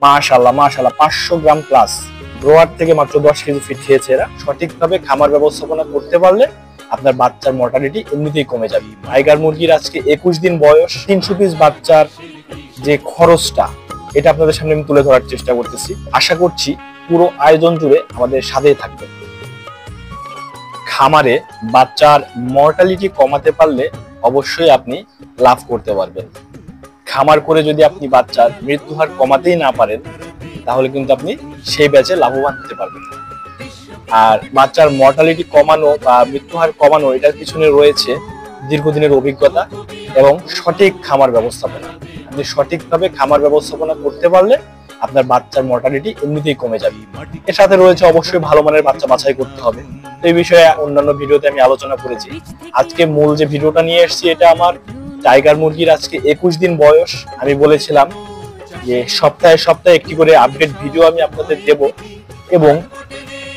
মাশাআল্লাহ মাশাআল্লাহ 500 গ্রাম plus. Grower থেকে মাত্র 10 কেজি ফিট খেয়েছে এরা। সঠিকভাবে খামার ব্যবস্থাপনা করতে পারলে আপনার বাচ্চার মর্টালিটি এমনিতেই কমে যাবে। টাইগার মুরগির আজকে 21 দিন বয়স, 300 পিস বাচ্চার যে খরচটা এটা আপনাদের সামনে আমি তুলে ধরার চেষ্টা করতেছি। আশা করছি পুরো আয়োজন জুড়ে আমাদের সাথেই থাকবেন। খামারে বাচ্চার মর্টালিটি কমাতে পারলে অবশ্যই আপনি লাভ করতে পারবেন। খামার করে যদি আপনি বাচ্চার মৃত্যু হার কমাতেই না পারেন তাহলে কিন্তু আপনি সেই ব্যাচে লাভবান হতে পারবেন। আর বাচ্চার মর্টালিটি কমানো বা মৃত্যু হার কমানো এটার পিছনে রয়েছে দীর্ঘদিনের অভিজ্ঞতা এবং সঠিক খামার ব্যবস্থাপনা। আপনি সঠিকভাবে খামার ব্যবস্থাপনা করতে পারলে আপনার বাচ্চার মর্টালিটি এমনিতেই কমে যাবে। এর সাথে রয়েছে অবশ্যই ভালো মানের বাচ্চা বাছাই করতে হবে। তো এই বিষয়ে অন্যান্য ভিডিওতে আমি আলোচনা করেছি। আজকে মূল যে ভিডিওটা নিয়ে এসেছি এটা আমার টাইগার মুরগির আজকে 21 দিন বয়স। আমি বলেছিলাম যে সপ্তাহে সপ্তাহে একটি করে আপডেট ভিডিও আমি আপনাদের দেব এবং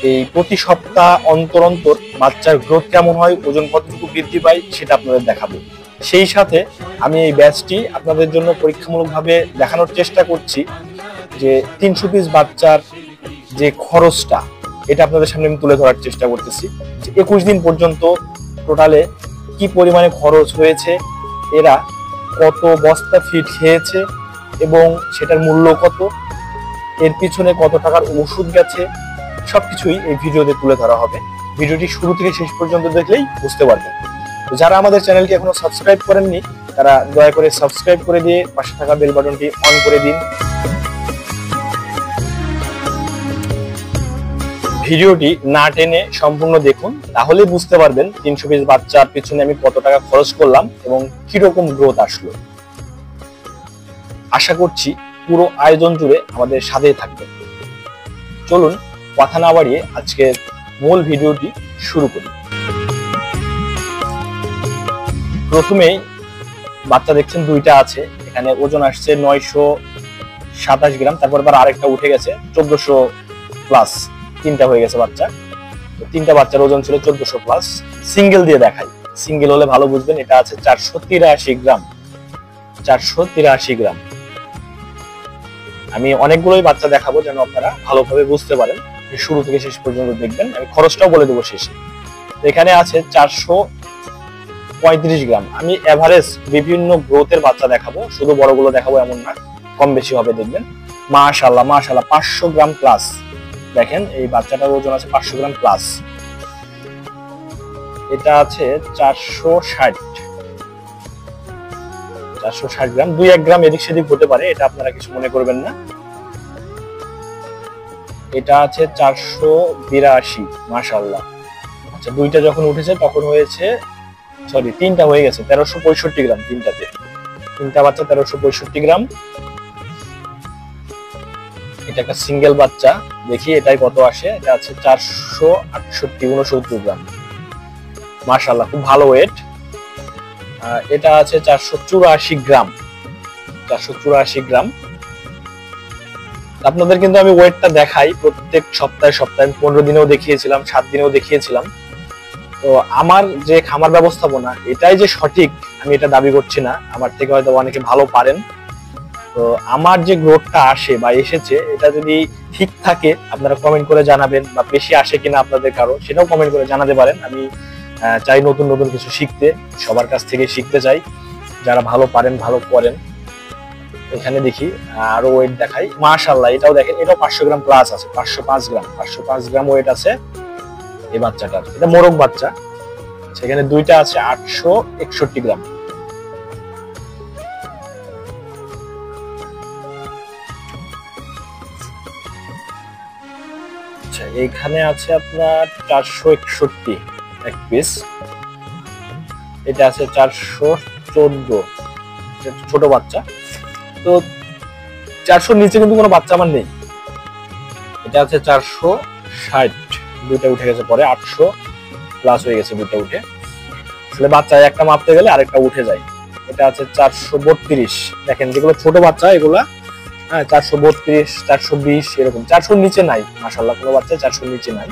এই প্রতি সপ্তাহ অন্তর অন্তর বাচ্চার গ্রোথ কেমন হয়, ওজন কতটুকু বৃদ্ধি পায় সেটা আপনাদের দেখাবো। সেই সাথে আমি এই ব্যাচটি আপনাদের জন্য পরীক্ষামূলকভাবে দেখানোর চেষ্টা করছি যে 300 পিস বাচ্চার যে খরচটা এটা আপনাদের সামনে আমি তুলে ধরার চেষ্টা করতেছি। 21 দিন পর্যন্ত টোটালে কি পরিমাণে খরচ হয়েছে, এরা কত বস্তা ফিড খেয়েছে এবং সেটার মূল্য কত, এর পিছনে কত টাকার ওষুধ গেছে, সবকিছুই এই ভিডিওতে তুলে ধরা হবে। ভিডিওটি শুরু থেকে শেষ পর্যন্ত দেখলেই বুঝতে পারবেন। যারা আমাদের চ্যানেলটি এখনো সাবস্ক্রাইব করেননি তারা দয়া করে সাবস্ক্রাইব করে দিয়ে পাশে থাকা বেল বাটনটি অন করে দিন। ভিডিওটি না টেনে সম্পূর্ণ দেখুন, তাহলে বুঝতে পারবেন 300 পিস বাচ্চার পিছনে আমি কত টাকা খরচ করলাম এবং কিরকম গ্রোথ আসলো। আশা করছি পুরো আয়োজন জুড়ে আমাদের সাথেই থাকবেন। চলুন কথা না বাড়িয়ে আজকে মূল ভিডিওটি শুরু করি। প্রথমেই বাচ্চা দেখছেন দুইটা আছে, এখানে ওজন আসছে 927 গ্রাম, তারপর আবার আরেকটা উঠে গেছে 1400 প্লাস, তিনটা হয়ে গেছে বাচ্চা। তিনটা বাচ্চার ওজন ছিল 1400 প্লাস। সিঙ্গেল দিয়ে দেখাই, সিঙ্গেল হলে ভালো বুঝবেন। এটা আছে 483 গ্রাম, 483 গ্রাম। আমি অনেকগুলোই বাচ্চা দেখাবো যেন আপনারা ভালোভাবে বুঝতে পারেন। শুরু থেকে শেষ পর্যন্ত দেখবেন, আমি খরচটাও বলে দেবো শেষে। এখানে আছে 435 গ্রাম। আমি এভারেজ বিভিন্ন গ্রোথের বাচ্চা দেখাবো, শুধু বড়গুলো দেখাবো এমন না, কম বেশি হবে দেখবেন। মাশাআল্লাহ মাশাআল্লাহ 500 গ্রাম প্লাস। দেখেন এই বাচ্চাটার ওজন আছে 500 গ্রাম প্লাস। এটা আছে 460 গ্রাম। 2-1 গ্রাম এদিক সেদিক হতে পারে, এটা আপনারা কিছু মনে করবেন না। এটা আছে 482। মাশাআল্লাহ। আচ্ছা, দুইটা যখন উঠেছে তখন হয়েছে, সরি তিনটা হয়ে গেছে 1365 গ্রাম। তিনটা বাচ্চা 1365 গ্রাম। এটা একটা সিঙ্গেল বাচ্চা, দেখি এটাই কত আসে। এটা আছে 468-69 গ্রাম। মাশাআল্লাহ, খুব ভালো ওয়েট। এটা আছে 484 গ্রাম। 484 গ্রাম। আপনাদের কিন্তু আমি ওয়েটটা দেখাই প্রত্যেক সপ্তাহে 15 দিনেও দেখিয়েছিলাম, 7 দিনেও দেখিয়েছিলাম। তো আমার যে খামার ব্যবস্থাপনা এটাই যে সঠিক আমি এটা দাবি করছি না, আমার থেকে হয়তো অনেকে ভালো পারেন। তো আমার যে গ্রোথটা আসে বা এসেছে এটা যদি ঠিক থাকে আপনারা কমেন্ট করে জানাবেন, বা বেশি আসে কিনা আপনাদের কারো সেটাও কমেন্ট করে জানাতে পারেন। আমি চাই নতুন নতুন কিছু শিখতে, সবার কাছ থেকে শিখতে চাই, যারা ভালো পারেন ভালো করেন। এখানে দেখি আরো ওয়েট দেখাই। মাশাআল্লাহ, এটাও দেখেন, এটাও 500 গ্রাম প্লাস আছে। 505 গ্রাম, 505 গ্রাম ওয়েট আছে এই বাচ্চাটার। এটা মোরগ বাচ্চা। সেখানে দুইটা আছে 861 গ্রাম। আচ্ছা, এইখানে আছে আপনার 461 এক পিস। এটা আছে 414, ছোট বাচ্চা। তো 400 নিচে কিন্তু কোনো বাচ্চা আমার নেই। এটা আছে 460, দুইটা উঠে গেছে, পরে 800 প্লাস হয়ে গেছে দুইটা উঠে। আসলে বাচ্চা একটা মাপতে গেলে আরেকটা উঠে যায়। এটা আছে 432। দেখেন যেগুলো ছোট বাচ্চা এগুলা 432, 420 এরকম। 400 নিচে নাই মাশাআল্লাহ, কোনো বাচ্চা 400 নিচে নাই।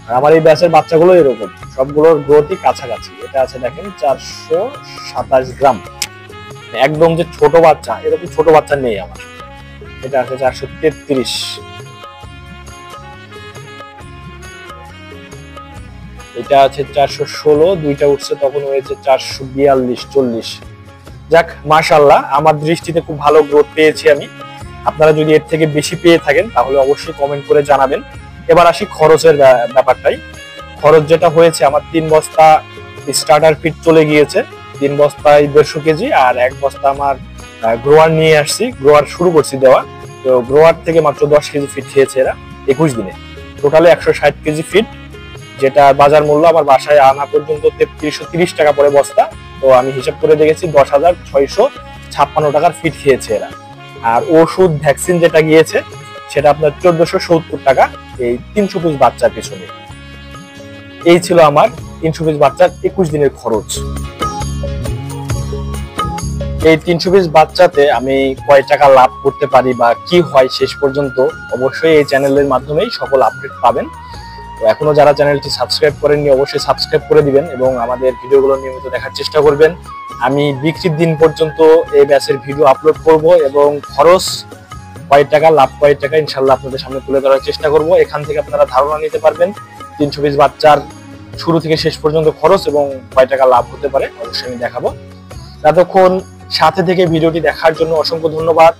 আর আমার এই ব্যাচের বাচ্চাগুলো এরকম, সবগুলোর গ্রোথই কাছাকাছি। এটা আছে দেখেন 427 গ্রাম। একদম যে ছোট বাচ্চা, এরকম ছোট বাচ্চা নেই আমার। এটা আছে 433, এটা আছে 416, দুইটা উঠছে তখন হয়েছে 442, 40। যাক মাশাআল্লাহ, আমার দৃষ্টিতে খুব ভালো গ্রোথ পেয়েছি আমি। আপনারা যদি এর থেকে বেশি পেয়ে থাকেন তাহলে অবশ্যই কমেন্ট করে জানাবেন। এবার আসি খরচের ব্যাপারটাই। খরচ যেটা হয়েছে, আমার 3 বস্তা স্টার্টার ফিড চলে গিয়েছে, 3 বস্তায় 150 কেজি, আর 1 বস্তা আমার গ্রোয়ার নিয়ে আসছি, গ্রোয়ার শুরু করছি দেওয়া। তো গ্রোয়ার থেকে মাত্র 10 কেজি ফিড খেয়েছে এরা 21 দিনে। টোটালে 160 কেজি ফিড, যেটা বাজার মূল্য আমার বাসায় আনা পর্যন্ত 3330 টাকা পড়ে বস্তা। তো আমি হিসাব করে দেখেছি 10,656 টাকার ফিড খেয়েছে এরা। আর ওষুধ ভ্যাকসিন যেটা গিয়েছে সেটা আপনার 1470 টাকা এই 300 পিস বাচ্চার পিছনে। এই ছিল আমার 300 পিস বাচ্চার 21 দিনের খরচ। এই 300 পিস বাচ্চাতে আমি কয় টাকা লাভ করতে পারি বা কি হয় শেষ পর্যন্ত অবশ্যই এই চ্যানেলের মাধ্যমেই সকল আপডেট পাবেন। তো এখনো যারা চ্যানেলটি সাবস্ক্রাইব করেননি অবশ্যই সাবস্ক্রাইব করে দিবেন এবং আমাদের ভিডিওগুলো নিয়মিত দেখার চেষ্টা করবেন। আমি বিক্রির দিন পর্যন্ত এই ব্যাচের ভিডিও আপলোড করব এবং খরচ কয় টাকা, লাভ কয় টাকা ইনশাল্লাহ আপনাদের সামনে তুলে ধরার চেষ্টা করব। এখান থেকে আপনারা ধারণা নিতে পারবেন 300 পিস বাচ্চার শুরু থেকে শেষ পর্যন্ত খরচ এবং কয় টাকা লাভ হতে পারে, অবশ্যই আমি দেখাবো। ততক্ষণ সাথে থেকে ভিডিওটি দেখার জন্য অসংখ্য ধন্যবাদ।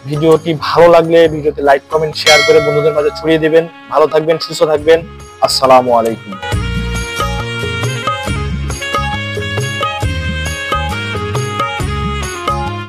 ভিডিওটি ভালো লাগলে ভিডিওতে লাইক, কমেন্ট, শেয়ার করে বন্ধুদের মাঝে ছড়িয়ে দিবেন। ভালো থাকবেন, সুস্থ থাকবেন। আসসালামু আলাইকুম।